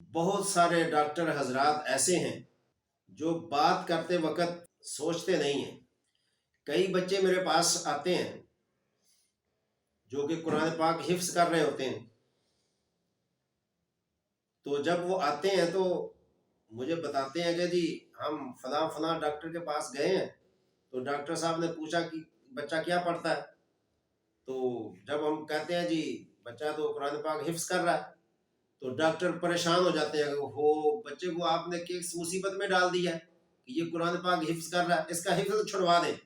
بہت سارے ڈاکٹر حضرات ایسے ہیں جو بات کرتے وقت سوچتے نہیں ہیں۔ کئی بچے میرے پاس آتے ہیں جو کہ قرآن پاک حفظ کر رہے ہوتے ہیں، تو جب وہ آتے ہیں تو مجھے بتاتے ہیں کہ جی ہم فلاں فلاں ڈاکٹر کے پاس گئے ہیں، تو ڈاکٹر صاحب نے پوچھا کہ بچہ کیا پڑھتا ہے، تو جب ہم کہتے ہیں جی بچہ تو قرآن پاک حفظ کر رہا ہے، تو ڈاکٹر پریشان ہو جاتے ہیں کہ وہ بچے کو آپ نے کس مصیبت میں ڈال دیا ہے کہ یہ قرآن پاک حفظ کر رہا ہے، اس کا حفظ چھڑوا دیں۔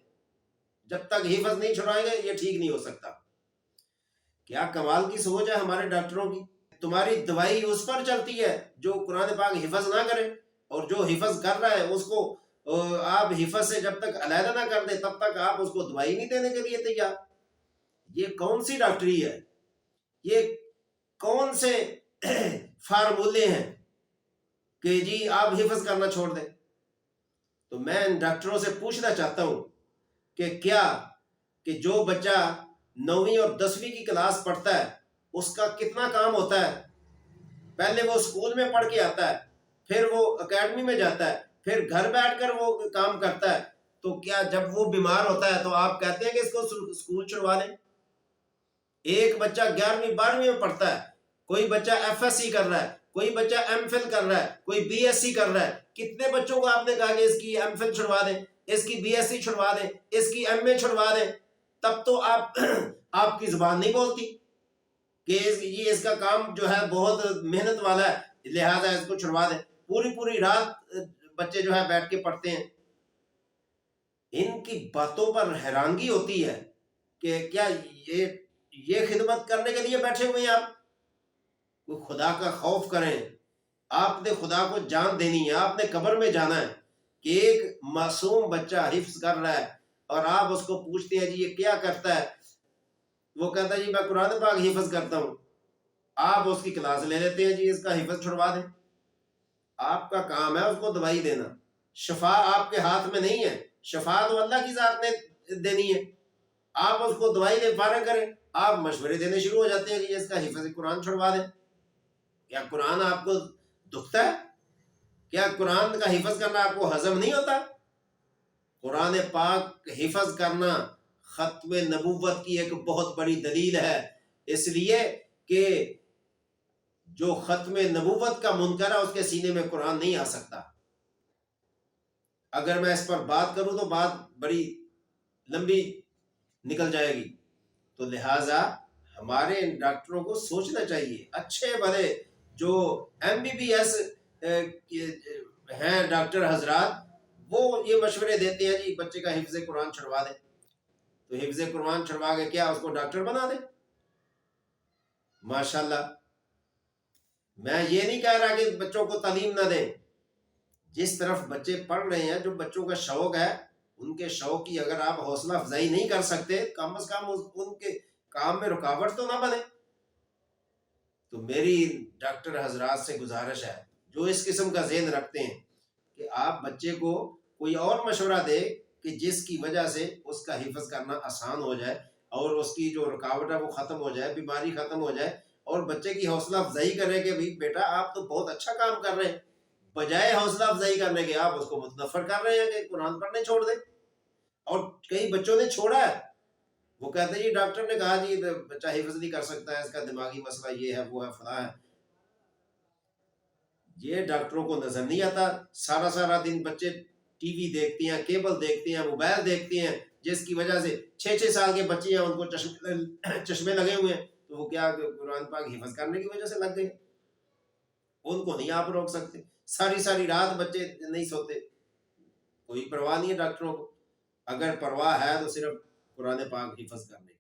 جب تک حفظ نہیں چھڑوائیں گے یہ ٹھیک نہیں ہو سکتا۔ کیا کمال کی سوچ ہے ہمارے ڈاکٹروں کی! تمہاری دوائی اس پر چلتی ہے جو قرآن پاک حفظ نہ کرے، اور جو حفظ کر رہا ہے اس کو آپ حفظ سے جب تک علیحدہ نہ کر دیں تب تک آپ اس کو دوائی نہیں دینے کے لیے تیار۔ یہ کون سی ڈاکٹری ہے؟ یہ کون سے فارمولے ہیں کہ جی آپ حفظ کرنا چھوڑ دیں؟ تو میں ان ڈاکٹروں سے پوچھنا چاہتا ہوں کہ کیا کہ جو بچہ 9ویں اور 10ویں کی کلاس پڑھتا ہے اس کا کتنا کام ہوتا ہے؟ پہلے وہ اسکول میں پڑھ کے آتا ہے، پھر وہ اکیڈمی میں جاتا ہے، پھر گھر بیٹھ کر وہ کام کرتا ہے، تو کیا جب وہ بیمار ہوتا ہے تو آپ کہتے ہیں کہ اس کو اسکول چھڑوا لیں؟ ایک بچہ 11ویں 12ویں میں پڑھتا ہے، کوئی بچہ ایف ایس سی کر رہا ہے، کوئی بچہ ایم فل کر رہا ہے، کوئی بی ایس سی کر رہا ہے۔ کتنے بچوں کو آپ نے کہا کہ اس کی ایم فل چھڑوا دیں، اس کی بی ایس سی چھڑوا دیں، اس کی ایم اے چھڑوا دیں؟ تب تو آپ کی زبان نہیں بولتی کہ یہ اس کا کام جو ہے بہت محنت والا ہے لہذا اس کو چھڑوا دیں۔ پوری رات بچے جو ہے بیٹھ کے پڑھتے ہیں۔ ان کی باتوں پر حیرانگی ہوتی ہے کہ کیا یہ خدمت کرنے کے لیے بیٹھے ہوئے ہیں آپ؟ کوئی خدا کا خوف کریں۔ آپ نے خدا کو جان دینی ہے، آپ نے قبر میں جانا ہے کہ ایک معصوم بچہ حفظ کر رہا ہے اور آپ اس کو پوچھتے ہیں جی یہ کیا کرتا ہے، وہ کہتا ہے جی میں قرآن پاک حفظ کرتا ہوں۔ آپ اس کی کلاس لے لیتے ہیں جی اس کا حفظ چھڑوا دیں۔ آپ کا کام ہے اس کو دوائی دینا، شفا آپ کے ہاتھ میں نہیں ہے، شفا تو اللہ کی ذات نے دینی ہے۔ آپ اس کو دوائی دے فارغ کریں، آپ مشورے دینے شروع ہو جاتے ہیں کہ اس کا حفظ قرآن چھڑوا دیں۔ کیا قرآن آپ کو دکھتا ہے؟ کیا قرآن کا حفظ کرنا آپ کو ہضم نہیں ہوتا؟ قرآن پاک حفظ کرنا ختم نبوت کی ایک بہت بڑی دلیل ہے، اس لیے کہ جو ختم نبوت کا منکر ہے اس کے سینے میں قرآن نہیں آ سکتا۔ اگر میں اس پر بات کروں تو بات بڑی لمبی نکل جائے گی، تو لہٰذا ہمارے ڈاکٹروں کو سوچنا چاہیے، اچھے بھلے جو ایم بی بی ایس ہیں ڈاکٹر حضرات، وہ یہ مشورے دیتے ہیں جی بچے کا حفظ قرآن چھڑوا دیں، تو حفظ قرآن چھڑوا کے کیا اس کو ڈاکٹر بنا دیں؟ ماشاءاللہ۔ میں یہ نہیں کہہ رہا کہ بچوں کو تعلیم نہ دیں، جس طرف بچے پڑھ رہے ہیں، جو بچوں کا شوق ہے، ان کے شوق کی اگر آپ حوصلہ افزائی نہیں کر سکتے، کم از کم ان کے کام میں رکاوٹ تو نہ بنے۔ تو میری ڈاکٹر حضرات سے گزارش ہے جو اس قسم کا ذہن رکھتے ہیں کہ آپ بچے کو کوئی اور مشورہ دے کہ جس کی وجہ سے اس کا حفظ کرنا آسان ہو جائے اور اس کی جو رکاوٹ ہے وہ ختم ہو جائے، بیماری ختم ہو جائے، اور بچے کی حوصلہ افزائی کرے کہ بھائی بیٹا آپ تو بہت اچھا کام کر رہے ہیں، بجائے حوصلہ افزائی کرنے کے آپ اس کو متنفر کر رہے ہیں کہ قرآن پڑھنے چھوڑ دیں۔ اور کئی بچوں نے چھوڑا ہے، وہ کہتے ہیں جی ڈاکٹر نے کہا جی بچہ حفظ نہیں کر سکتا ہے، اس کا دماغی مسئلہ یہ ہے وہ ہے فلاں ہے۔ یہ ڈاکٹروں کو نظر نہیں آتا، سارا دن بچے ٹی وی دیکھتے ہیں، کیبل دیکھتے ہیں، موبائل دیکھتے ہیں، جس کی وجہ سے 6 سال کے بچے ہیں ان کو چشمے لگے ہوئے ہیں، تو وہ کیا قرآن پاک حفظ کرنے کی وجہ سے لگ گئے؟ ان کو نہیں آپ روک سکتے۔ ساری رات بچے نہیں سوتے، کوئی پرواہ نہیں ہے ڈاکٹروں کو، اگر پرواہ ہے تو صرف قرآن پاک حفظ کرنے